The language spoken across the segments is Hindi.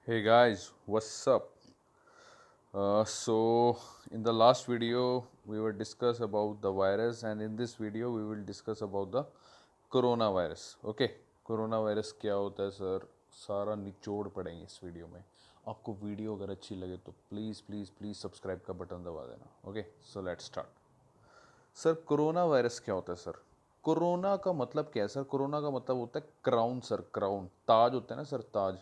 Hey guys, what's up? So in the last video we will discuss about the virus, and in this video we will discuss about the coronavirus. Okay, coronavirus क्या होता है सर, सारा निचोड़ पड़ेंगे इस वीडियो में. आपको वीडियो अगर अच्छी लगे तो प्लीज़ प्लीज़ प्लीज़ सब्सक्राइब का बटन दबा देना. Okay, so let's start. Sir corona virus क्या होता है सर? कोरोना का मतलब क्या है सर? कोरोना का मतलब होता है क्राउन सर, क्राउन, ताज होता है ना सर, ताज.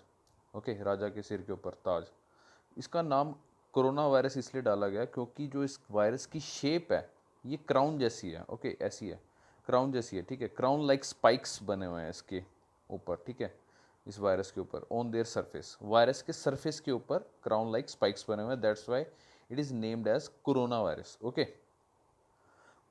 ओके, राजा के सिर के ऊपर ताज. इसका नाम कोरोना वायरस इसलिए डाला गया क्योंकि जो इस वायरस की शेप है ये क्राउन जैसी है. ओके, ऐसी है, क्राउन जैसी है. ठीक है, क्राउन लाइक स्पाइक्स बने हुए हैं इसके ऊपर. ठीक है, इस वायरस के ऊपर ऑन देयर सरफेस, वायरस के सरफेस के ऊपर क्राउन लाइक स्पाइक्स बने हुए हैं. That's why it is named as corona virus. Okay,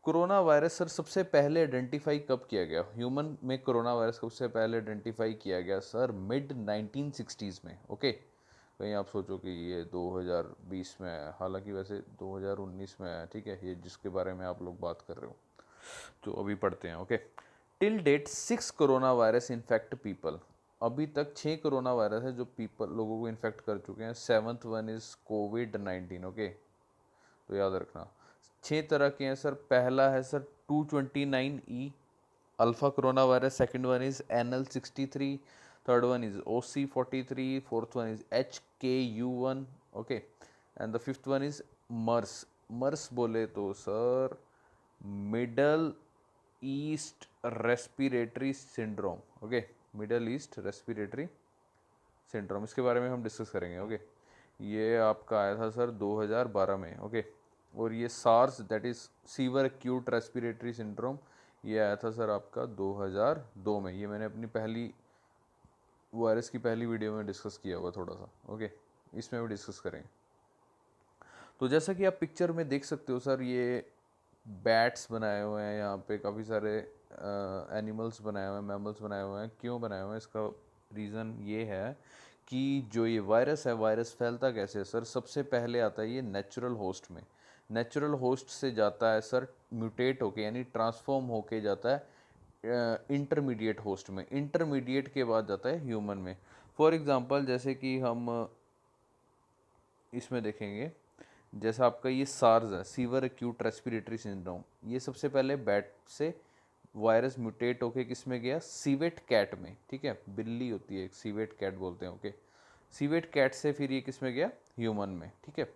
corona virus sir सबसे पहले आइडेंटिफाई कब किया गया ह्यूमन में? कोरोना वायरस सबसे पहले आइडेंटिफाई किया गया सर मिड 1960s में. ओके, कहीं आप सोचो कि ये 2020 में है, हालांकि वैसे 2019 में है. ठीक है, ये जिसके बारे में आप लोग बात कर रहे हो तो अभी पढ़ते हैं. Okay, till date 6 corona virus infect people. अभी तक 6 कोरोना वायरस है जो पीपल लोगों को इन्फेक्ट कर चुके हैं. Seventh one is Covid 19. Okay, तो याद रखना 6 तरह के हैं सर. पहला है sir 229E alpha corona virus. Second one is NL63. Third one is OC43. Fourth one is HKU1. Okay, and the fifth one is MERS. MERS बोले तो sir middle east respiratory syndrome. Okay, middle east respiratory syndrome, इसके बारे में हम डिस्कस करेंगे. ओके, ये आपका आया था सर 2012 में. ओके, और ये SARS that is severe acute respiratory syndrome, ये आया था सर आपका 2002 में. ये मैंने अपनी पहली वायरस की पहली वीडियो में डिस्कस किया हुआ थोड़ा सा. ओके, इसमें भी डिस्कस करेंगे. तो जैसा कि आप पिक्चर में देख सकते हो सर, ये बैट्स बनाए हुए हैं, यहाँ पे काफ़ी सारे एनिमल्स बनाए हुए हैं, मैमल्स बनाए हुए हैं. क्यों बनाए हुए हैं? इसका रीज़न ये है कि जो ये वायरस है, वायरस फैलता कैसे है सर? सबसे पहले आता है ये नेचुरल होस्ट में. नेचुरल होस्ट से जाता है सर म्यूटेट होके, यानी ट्रांसफॉर्म होके जाता है इंटरमीडिएट होस्ट में. इंटरमीडिएट के बाद जाता है ह्यूमन में. फॉर एग्जांपल जैसे कि हम इसमें देखेंगे, जैसा आपका ये सार्स है, सीवर एक्यूट रेस्पिरेटरी सिंड्रोम, ये सबसे पहले बैट से वायरस म्यूटेट होके किस में गया? सीवेट कैट में. ठीक है, बिल्ली होती है एक, सीवेट कैट बोलते हैं. ओके, सीवेट कैट से फिर ये किस में गया? ह्यूमन में. ठीक है,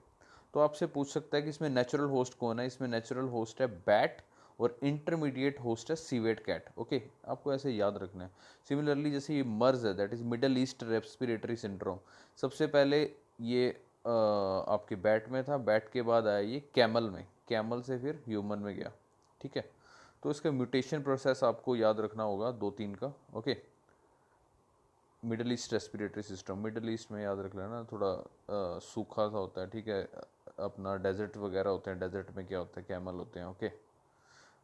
तो आपसे पूछ सकता है कि इसमें नेचुरल होस्ट कौन है? इसमें नेचुरल होस्ट है बैट और इंटरमीडिएट होस्ट है सीवेट कैट. ओके, आपको ऐसे याद रखना है. सिमिलरली जैसे ये मर्ज है, that is middle east respiratory syndrome, सबसे पहले ये आपके बैट में था, बैट के बाद आया ये कैमल में, कैमल से फिर ह्यूमन में गया. ठीक है, तो इसका म्यूटेशन प्रोसेस आपको याद रखना होगा 2-3 का. Okay, middle east respiratory system, middle east में याद रख लेना, थोड़ा सूखा सा होता है. ठीक है, अपना डेजर्ट वगैरह होते हैं, डेजर्ट में क्या होता है? कैमल होते हैं. ओके,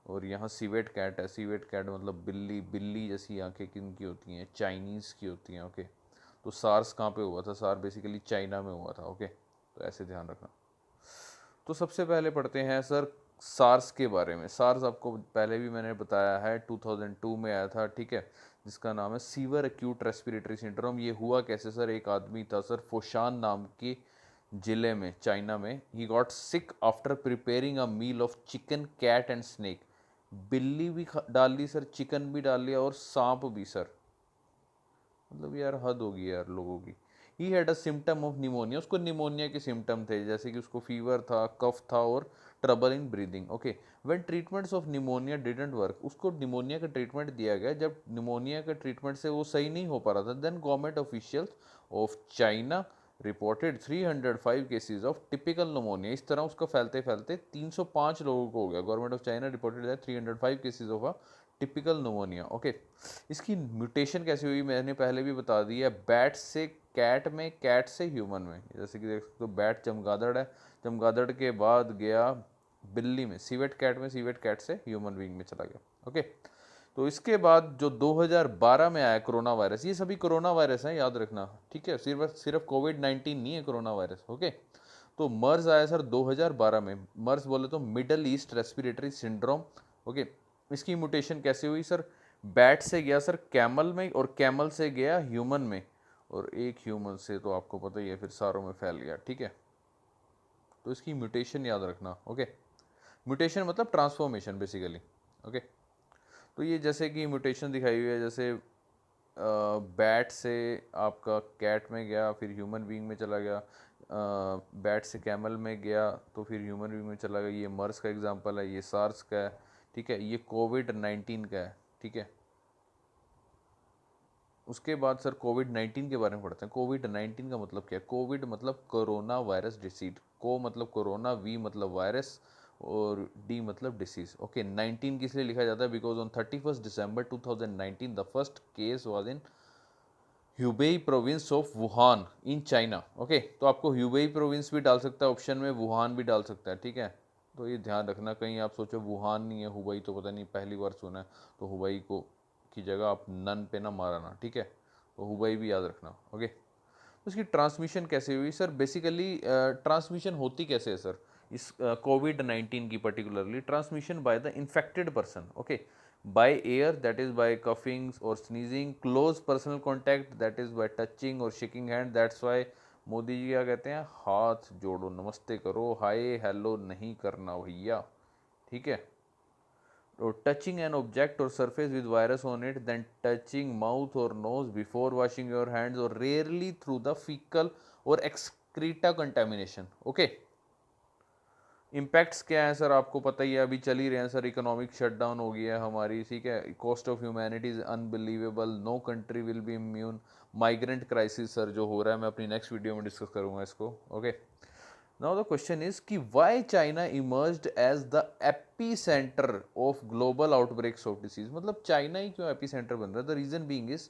और यहाँ सीवेट कैट है. सीवेट कैट मतलब बिल्ली, बिल्ली जैसी आंखें किन की होती हैं? चाइनीज़ की होती हैं. ओके, तो सार्स कहाँ पे हुआ था? सार बेसिकली चाइना में हुआ था. ओके, तो ऐसे ध्यान रखना. तो सबसे पहले पढ़ते हैं सर सार्स के बारे में. सार्स आपको पहले भी मैंने बताया है, 2002 में आया था. ठीक है, जिसका नाम है सीवर एक्यूट रेस्पिरेटरी सिंड्रोम. ये हुआ कैसे सर? एक आदमी था सर फोशान नाम के जिले में, चाइना में. He got sick after preparing a meal of chicken, cat and snake. बिल्ली भी डाल ली सर, चिकन भी डाल लिया और सांप भी सर. मतलब यार हद होगी यार लोगों की. He had a symptom of pneumonia, उसको निमोनिया के सिम्टम थे, जैसे कि उसको फीवर था, कफ था और trouble in breathing. Okay, when treatments of pneumonia didn't work, उसको निमोनिया का ट्रीटमेंट दिया गया. जब निमोनिया का ट्रीटमेंट से वो सही नहीं हो पा रहा था, then government officials of China reported 305 cases of typical pneumonia. इस तरह उसका फैलते फैलते 305 लोगों को हो गया. Government of China reported that 305 cases of a typical pneumonia. Okay, इसकी म्यूटेशन कैसे हुई मैंने पहले भी बता दी है. बैट से कैट में, कैट से ह्यूमन में. जैसे कि देख सकते हो, बैट चमगादड़ है, चमगादड़ के बाद गया बिल्ली में, सीवेट कैट में, सीवेट कैट से ह्यूमन बीइंग में चला गया. ओके, तो इसके बाद जो 2012 में आया कोरोना वायरस, ये सभी कोरोना वायरस हैं, याद रखना. ठीक है, सिर्फ सिर्फ कोविड 19 नहीं है कोरोना वायरस. ओके, तो मर्स आया सर 2012 में. मर्स बोले तो middle east respiratory syndrome. Okay, इसकी म्यूटेशन कैसे हुई सर? बैट से गया सर कैमल में और कैमल से गया ह्यूमन में. और एक ह्यूमन से तो आपको पता ही है फिर सारों में फैल गया, ठीक है। तो इसकी म्यूटेशन याद रखना, ओके। म्यूटेशन मतलब ट्रांसफॉर्मेशन बेसिकली, ओके। तो ये जैसे कि म्यूटेशन दिखाई हुई है, जैसे बैट से आपका कैट में गया, फिर ह्यूमन बीइंग में चला गया, बैट से कैमल में गया तो फिर ह्यूमन बीइंग में चला गया। ये मर्स का एग्जांपल है, ये सार्स का है, ठीक है। ये कोविड-19 का है, ठीक है। उसके बाद सर कोविड-19 के बारे में पढ़ते हैं। कोविड-19 का मतलब क्या है? कोविड मतलब कोरोना वायरस डिसीज, को मतलब कोरोना, वी मतलब वायरस और डी मतलब डिसीज, ओके। 19 किस लिए लिखा जाता है? Because on 31 December 2019 the first case was in Hubei province of Wuhan in China, okay. तो आपको ह्यूबेई प्रोविंस भी डाल सकता है ऑप्शन में, वुहान भी डाल सकता है, ठीक है। तो ये ध्यान रखना, कहीं आप सोचो वुहान नहीं है, हुबई तो पता नहीं, पहली बार सुना है, तो हुबई को की जगह आप नन पे ना माराना, ठीक है। तो हुबई भी याद रखना, ओके। तो इसकी ट्रांसमिशन कैसे हुई सर? बेसिकली ट्रांसमिशन होती कैसे है सर इस कोविड-19 की? Particularly transmission by the infected person, okay, by air that is by coughing और sneezing, close personal contact that is by touching और shaking hand. That's why Modi ji क्या कहते हैं? हाथ जोड़ो, नमस्ते करो, हाय हेलो नहीं करना भैया, ठीक है। or touching an object or surface with virus on it, then touching mouth or nose before washing your hands, or rarely through the fecal or excreta contamination, okay। Impacts क्या है सर? आपको पता ही है, अभी चल ही रहे हैं सर, इकोनॉमिक शटडाउन हो गया है हमारी, ठीक है। Cost of humanity is unbelievable, no country will be immune. Migrant crisis sir जो हो रहा है, मैं अपनी नेक्स्ट वीडियो में डिस्कस करूंगा इसको, okay. Now the question is कि why China emerged as the epicenter of global outbreaks of disease? मतलब चाइना ही क्यों एपीसेंटर बन रहा है? The reason being is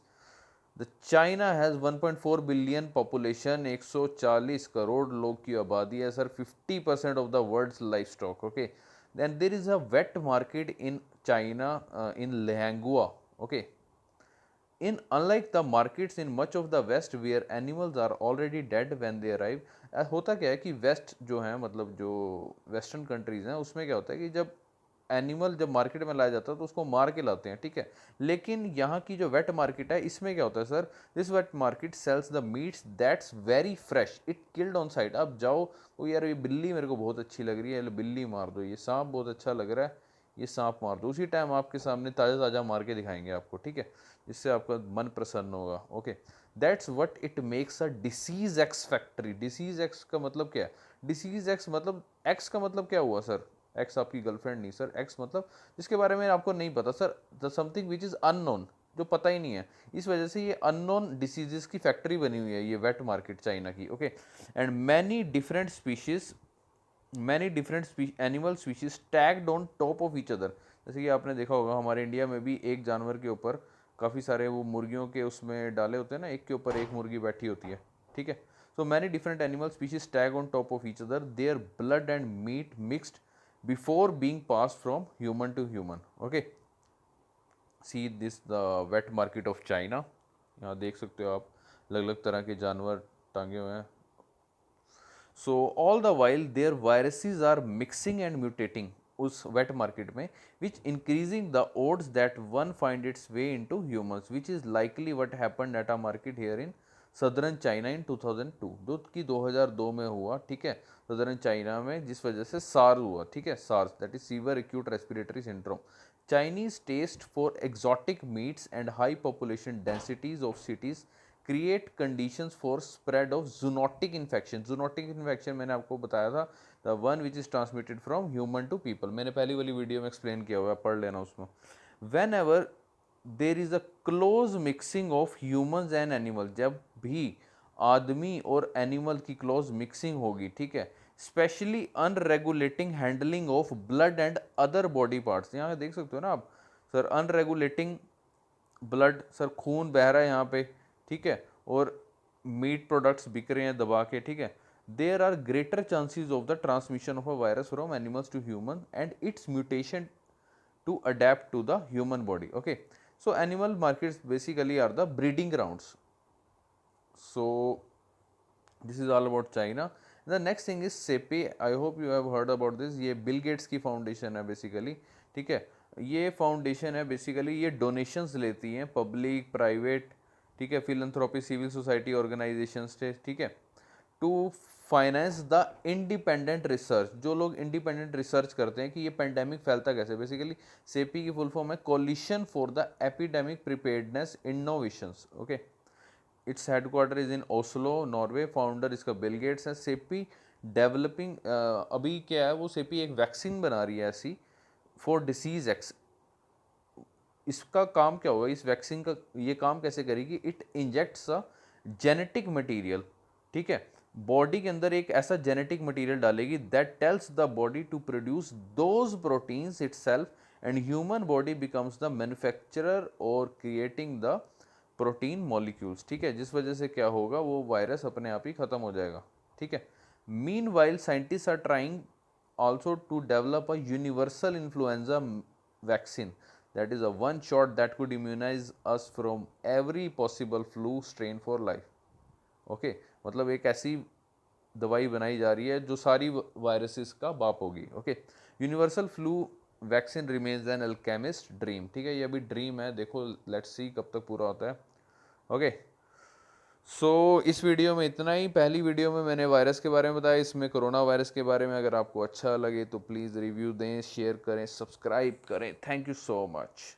the China has 1.4 billion population, 140 crore लोग की आबादी है sir, 50% of the world's livestock, okay। Then there is a wet market in China, in Lianghua, okay। In unlike the markets in much of the west where animals are already dead when they arrive, होता क्या है कि वेस्ट जो है, मतलब जो वेस्टर्न कंट्रीज हैं, उसमें क्या होता है कि जब एनिमल जब मार्केट में लाया जाता है तो उसको मार के लाते हैं, ठीक है। लेकिन यहाँ की जो वेट मार्केट है, इसमें क्या होता है sir? This wet market sells the meats that's very fresh, it killed on site. अब जाओ, ओ यार ये बिल्ली मेरे को बहुत अच्छी लग रही है, बिल्ली मार दो, ये सांप बहुत अच्छा लग रहा है, ये सांप मार दो, उसी टाइम आपके सामने ताज़ा ताज़ा मार के दिखाएंगे आपको, ठीक है। इससे आपका मन प्रसन्न होगा, okay. That's what it makes a disease ex factory. Disease x का मतलब क्या है? डिसीज एक्स मतलब, एक्स का मतलब क्या हुआ सर? एक्स आपकी गर्लफ्रेंड नहीं सर, एक्स मतलब जिसके बारे में आपको नहीं पता sir, the something which is unknown, जो पता ही नहीं है। इस वजह से ये अननोन डिसीजेस की फैक्ट्री बनी हुई है ये वेट मार्केट चाइना की, okay. And many different animal species tagged on top of each other. जैसे कि आपने देखा होगा हमारे इंडिया में भी एक जानवर के ऊपर काफ़ी सारे वो मुर्गियों के उसमें डाले होते हैं ना, एक के ऊपर एक मुर्गी बैठी होती है, ठीक है। So many different animal species tag on top of each other, their blood and meat mixed before being pass from human to human, okay. See this the wet market of China, यहाँ देख सकते हो आप, अलग अलग तरह के जानवर टांगे हुए हैं। So all the while there viruses are mixing and mutating उस वेट मार्केट में, which increasing the odds that one find its way into humans, which is likely what happened at a market here in southern China in 2002, जो कि 2002 में हुआ, ठीक है, सदर्न चाइना में, जिस वजह से सार्स हुआ, ठीक है। SARS that is severe acute respiratory syndrome. Chinese test for exotic meats and high population densities of cities create conditions for spread of zoonotic infection. Zoonotic infection मैंने आपको बताया था, the one which is transmitted from human to people, मैंने पहली वाली वीडियो में एक्सप्लेन किया हुआ है, पढ़ लेना उसमें। When ever there is a close mixing of humans and animal, जब भी आदमी और एनिमल की क्लोज मिक्सिंग होगी, ठीक है, specially unregulating handling of blood and other body parts, यहाँ देख सकते हो ना आप सर, अनरेगुलेटिंग ब्लड, सर खून बह रहा है यहाँ पे, ठीक है, और मीट प्रोडक्ट्स बिक रहे हैं दबा के, ठीक है। There are greater chances of the transmission of a virus from animals to human and its mutation to adapt to the human body, okay। So animal markets basically are the breeding grounds, so this is all about China। The next thing is सेपे, I hope you have heard about this। ये बिल गेट्स की फाउंडेशन है बेसिकली, ठीक है। ये फाउंडेशन है बेसिकली, ये डोनेशंस लेती हैं पब्लिक प्राइवेट, ठीक है, फिलंथ्रोपी, सिविल सोसाइटी ऑर्गेनाइजेशंस थे, ठीक है, to finance the independent research, जो लोग इंडिपेंडेंट रिसर्च करते हैं कि ये पेंडेमिक फैलता कैसे। बेसिकली सेपी की फुल फॉर्म है coalition for the epidemic preparedness innovations, okay. Its headquarter is in Oslo, Norway. Founder इसका बिल गेट्स है। सेपी डेवलपिंग, अभी क्या है, वो सेपी एक वैक्सीन बना रही है ऐसी फॉर डिसीज एक्स। इसका काम क्या होगा, इस वैक्सीन का ये काम कैसे करेगी, it injects a genetic material, ठीक है, बॉडी के अंदर एक ऐसा जेनेटिक मटेरियल डालेगी that tells the body to produce those proteins itself and human body becomes the manufacturer और क्रिएटिंग द प्रोटीन मॉलिक्यूल्स, ठीक है, जिस वजह से क्या होगा, वो वायरस अपने आप ही खत्म हो जाएगा, ठीक है। Meanwhile scientist are trying also to develop a universal influenza vaccine, that is a one shot that could immunize us from every possible flu strain for life, okay। मतलब एक ऐसी दवाई बनाई जा रही है जो सारी वायरसेस का बाप होगी, okay. Universal flu vaccine remains an alchemist dream, ठीक है, ये अभी ड्रीम है, देखो लेट्स सी कब तक पूरा होता है, ओके। सो इस वीडियो में इतना ही। पहली वीडियो में मैंने वायरस के बारे में बताया, इसमें कोरोना वायरस के बारे में। अगर आपको अच्छा लगे तो प्लीज़ रिव्यू दें, शेयर करें, सब्सक्राइब करें। Thank you so much.